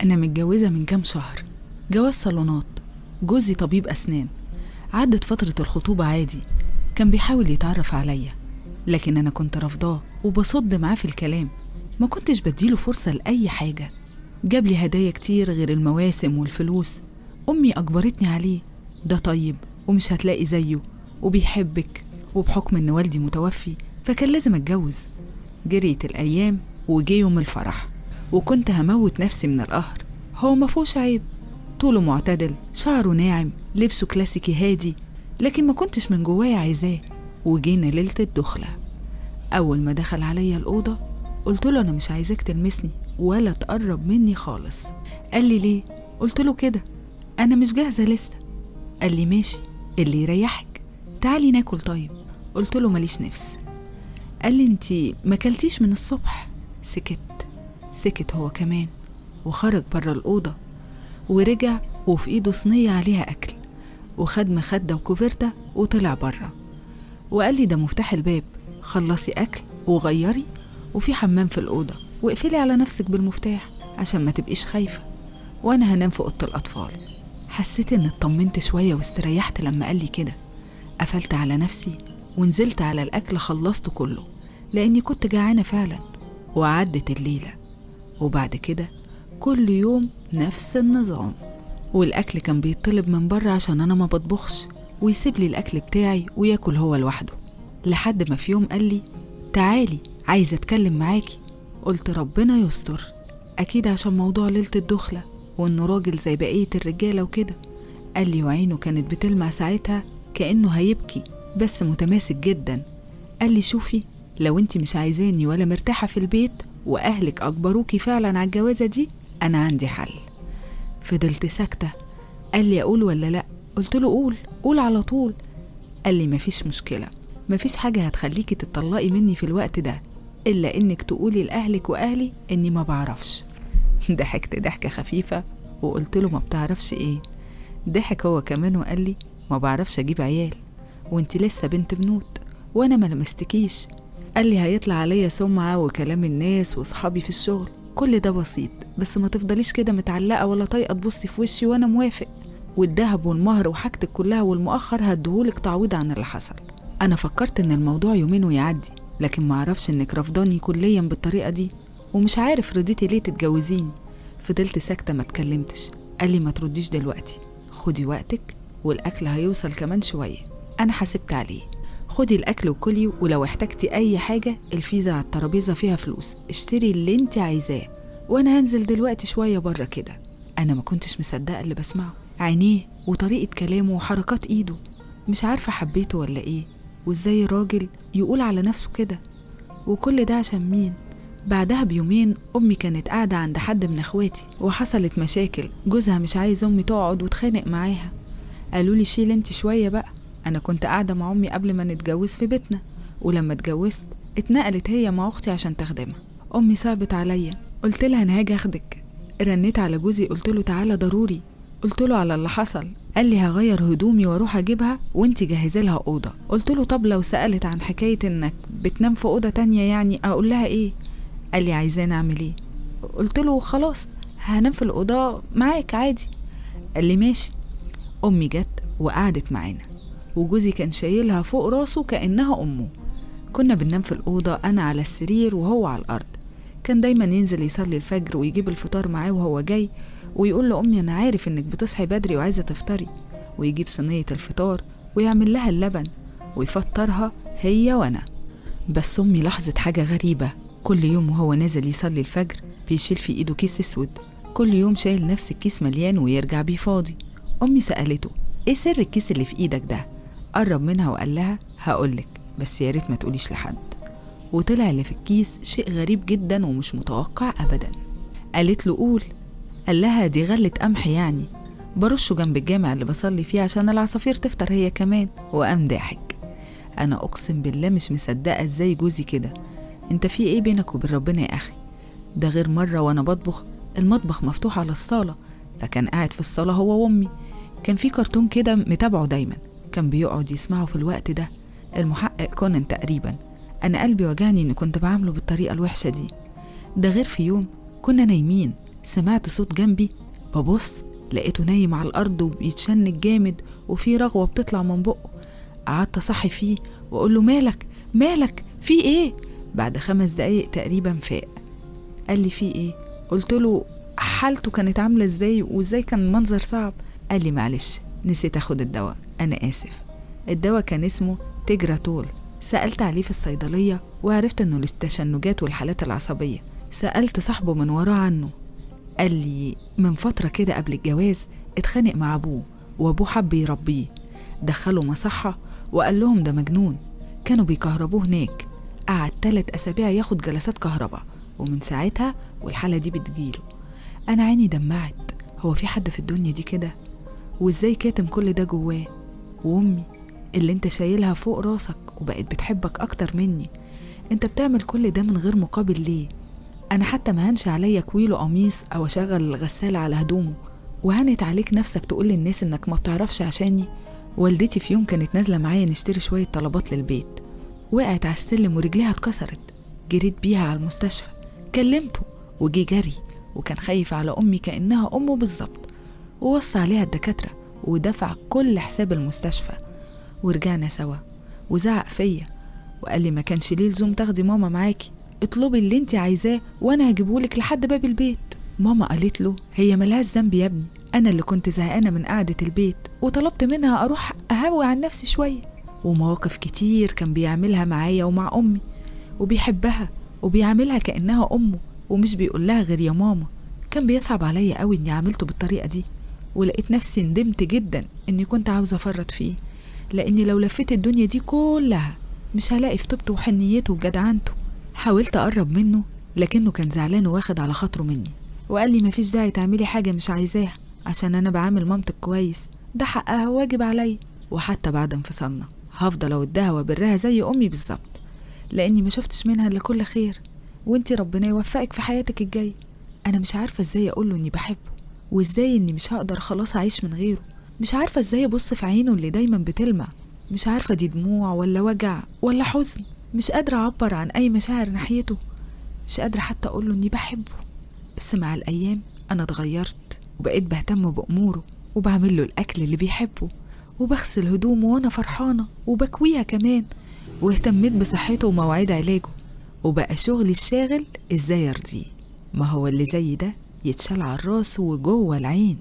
أنا متجوزة من كام شهر، جواز صالونات. جوزي طبيب أسنان. عدت فترة الخطوبة عادي، كان بيحاول يتعرف عليا، لكن أنا كنت رافضاه وبصد معاه في الكلام، ما كنتش بديله فرصة لأي حاجة. جاب لي هدايا كتير غير المواسم والفلوس. أمي أجبرتني عليه، ده طيب ومش هتلاقي زيه وبيحبك، وبحكم إن والدي متوفي فكان لازم أتجوز. جريت الأيام وجي يوم الفرح، وكنت هموت نفسي من القهر. هو مفهوش عيب، طوله معتدل، شعره ناعم، لبسه كلاسيكي هادي، لكن ما كنتش من جوايا عايزاه. وجينا ليلة الدخلة. أول ما دخل عليا الأوضة قلت له أنا مش عايزاك تلمسني ولا تقرب مني خالص. قال لي ليه؟ قلت له كده، أنا مش جاهزة لسه. قال لي ماشي، اللي يريحك، تعالي ناكل طيب. قلت له ماليش نفس. قال لي انتي ما كلتيش من الصبح. سكت هو كمان وخرج برا الأوضة، ورجع وفي إيده صينية عليها أكل، وخد مخدة وكوفرتة وطلع برا، وقال لي ده مفتاح الباب، خلصي أكل وغيري، وفي حمام في الأوضة، واقفلي على نفسك بالمفتاح عشان ما تبقيش خايفة، وأنا هنام في أوضة الأطفال. حسيت إن اطمنت شوية واستريحت لما قال لي كده. قفلت على نفسي ونزلت على الأكل، خلصته كله لأني كنت جعانة فعلا. وعدت الليلة، وبعد كده كل يوم نفس النظام، والأكل كان بيطلب من بره عشان أنا ما بطبخش، ويسيب لي الأكل بتاعي وياكل هو لوحده. لحد ما في يوم قال لي تعالي عايزة أتكلم معاكي. قلت ربنا يستر، أكيد عشان موضوع ليلة الدخلة وإنه راجل زي بقية الرجالة وكده. قال لي وعينه كانت بتلمع ساعتها كأنه هيبكي، بس متماسك جدا. قال لي شوفي، لو انتي مش عايزاني ولا مرتاحة في البيت وأهلك أجبروكي فعلا على الجوازة دي، أنا عندي حل. فضلت ساكتة. قال لي أقول ولا لأ؟ قلت له قول على طول. قال لي مفيش مشكلة، مفيش حاجة هتخليكي تطلقي مني في الوقت ده إلا إنك تقولي لأهلك وأهلي إني ما بعرفش. ضحكت ضحكة خفيفة وقلت له ما بتعرفش إيه؟ ضحك هو كمان وقال لي ما بعرفش أجيب عيال، وانتي لسه بنت بنوت وأنا ما لمستكيش. قال لي هيطلع عليا سمعة وكلام الناس وصحابي في الشغل، كل ده بسيط، بس ما تفضليش كده متعلقة ولا طايقة تبصي في وشي وأنا موافق، والذهب والمهر وحاجتك كلها والمؤخر هديهولك تعويض عن اللي حصل. أنا فكرت إن الموضوع يومين ويعدي، لكن ما عرفش إنك رفضاني كليا بالطريقة دي، ومش عارف رضيتي ليه تتجوزيني. فضلت ساكتة ما اتكلمتش. قال لي ما ترديش دلوقتي، خدي وقتك، والأكل هيوصل كمان شوية، أنا حسبت عليه. خدي الأكل وكلي، ولو احتجتي أي حاجة الفيزا على الترابيزة فيها فلوس، اشتري اللي انت عايزاه، وأنا هنزل دلوقتي شوية بره كده. أنا ما كنتش مصدقة اللي بسمعه، عينيه وطريقة كلامه وحركات إيده، مش عارفة حبيته ولا إيه، وإزاي راجل يقول على نفسه كده، وكل ده عشان مين؟ بعدها بيومين أمي كانت قاعدة عند حد من أخواتي، وحصلت مشاكل، جوزها مش عايز أمي تقعد وتخانق معاها. قالوا لي شيل انت شوية بقى. أنا كنت قاعدة مع أمي قبل ما نتجوز في بيتنا، ولما اتجوزت اتنقلت هي مع أختي عشان تخدمها. أمي صعبت عليا، قلت لها أنا هاجي أخدك. رنيت على جوزي قلت له تعالى ضروري، قلت له على اللي حصل. قال لي هغير هدومي واروح اجيبها وانتي جهزي لها اوضه. قلت له طب لو سالت عن حكايه انك بتنام في اوضه تانية يعني اقول لها ايه؟ قال لي عايزاني اعمل ايه؟ قلت له خلاص هنام في الاوضه معاك عادي. قال لي ماشي. امي جت وقعدت معانا، وجوزي كان شايلها فوق راسه كانها امه. كنا بننام في الاوضه، انا على السرير وهو على الارض. كان دايما ينزل يصلي الفجر ويجيب الفطار معاه وهو جاي، ويقول لأمي أنا عارف إنك بتصحي بدري وعايزة تفطري، ويجيب صينية الفطار ويعمل لها اللبن ويفطرها هي وأنا. بس أمي لاحظت حاجة غريبة، كل يوم وهو نازل يصلي الفجر بيشيل في إيده كيس أسود، كل يوم شايل نفس الكيس مليان ويرجع بيه فاضي. أمي سألته إيه سر الكيس اللي في إيدك ده؟ قرب منها وقال لها هقولك، بس يا ريت ما تقوليش لحد. وطلع اللي في الكيس شيء غريب جدا ومش متوقع أبدا. قالت له قول. قال لها دي غلة قمح يعني، برشه جنب الجامع اللي بصلي فيه عشان العصافير تفطر هي كمان. وقام ضاحك. أنا أقسم بالله مش مصدقة إزاي جوزي كده. أنت في إيه بينك وبين ربنا يا أخي؟ ده غير مرة وأنا بطبخ، المطبخ مفتوح على الصالة، فكان قاعد في الصالة هو وأمي، كان في كرتون كده متابعه دايما، كان بيقعد يسمعه في الوقت ده، المحقق كونان تقريبا. أنا قلبي وجعني إني كنت بعامله بالطريقة الوحشة دي. ده غير في يوم كنا نايمين، سمعت صوت جنبي، ببص لقيته نايم على الأرض وبيتشنج جامد وفي رغوة بتطلع من بقه. قعدت أصحي فيه وأقول له مالك مالك في إيه؟ بعد 5 دقايق تقريبا فاق. قال لي في إيه؟ قلت له حالته كانت عاملة إزاي وإزاي كان المنظر صعب. قال لي معلش نسيت أخد الدواء، أنا آسف. الدواء كان اسمه تجراتول. سألت عليه في الصيدلية وعرفت إنه للتشنجات والحالات العصبية. سألت صاحبه من وراه عنه، قال لي من فترة كده قبل الجواز اتخانق مع أبوه وأبوه حب يربيه، دخله مصحة وقال لهم ده مجنون. كانوا بيكهربوه هناك، قعد 3 أسابيع ياخد جلسات كهرباء، ومن ساعتها والحالة دي بتجيله. أنا عيني دمعت، هو في حد في الدنيا دي كده؟ وإزاي كاتم كل ده جواه؟ وأمي اللي انت شايلها فوق راسك وبقت بتحبك أكتر مني، انت بتعمل كل ده من غير مقابل ليه؟ أنا حتى مهنش عليا كويله قميص أو أشغل الغسالة على هدومه، وهنت عليك نفسك تقول للناس إنك ما بتعرفش عشاني. والدتي في يوم كانت نازلة معايا نشتري شوية طلبات للبيت، وقعت على السلم ورجليها اتكسرت، جريت بيها على المستشفى، كلمته وجي جري، وكان خايف على أمي كأنها أمه بالظبط، ووصى عليها الدكاترة ودفع كل حساب المستشفى. ورجعنا سوا، وزعق فيا وقال لي ما كانش ليه لزوم تاخدي ماما معاكي، اطلبي اللي انت عايزاه وانا هجيبهولك لحد باب البيت. ماما قالت له هي ملهاش ذنب يا ابني، انا اللي كنت زهقانه من قعده البيت وطلبت منها اروح اهوي عن نفسي شويه. ومواقف كتير كان بيعملها معايا ومع امي، وبيحبها وبيعملها كانها امه ومش بيقول لها غير يا ماما. كان بيصعب عليا قوي اني عملته بالطريقه دي، ولقيت نفسي ندمت جدا اني كنت عاوزه افرط فيه، لاني لو لفيت الدنيا دي كلها مش هلاقي في طيبته وحنيته وجدعنته. حاولت أقرب منه لكنه كان زعلان وواخد على خاطره مني، وقال لي مفيش داعي تعملي حاجة مش عايزاها عشان أنا بعامل مامتك كويس، ده حقها واجب عليا، وحتى بعد انفصالنا هفضل أودها وبرها زي أمي بالظبط، لأني ما شفتش منها إلا كل خير، وانتي ربنا يوفقك في حياتك الجاية. أنا مش عارفة إزاي أقوله إني بحبه، وإزاي إني مش هقدر خلاص أعيش من غيره، مش عارفة إزاي أبص في عينه اللي دايما بتلمع، مش عارفة دي دموع ولا وجع ولا حزن، مش قادرة أعبر عن أي مشاعر ناحيته، مش قادرة حتى أقوله إني بحبه. بس مع الأيام أنا اتغيرت وبقيت بهتم بأموره، وبعمله الأكل اللي بيحبه، وبغسل هدومه وأنا فرحانة وبكويها كمان، واهتميت بصحته ومواعيد علاجه، وبقى شغلي الشاغل إزاي أرضيه. ما هو اللي زي ده يتشال على الراس وجوه العين.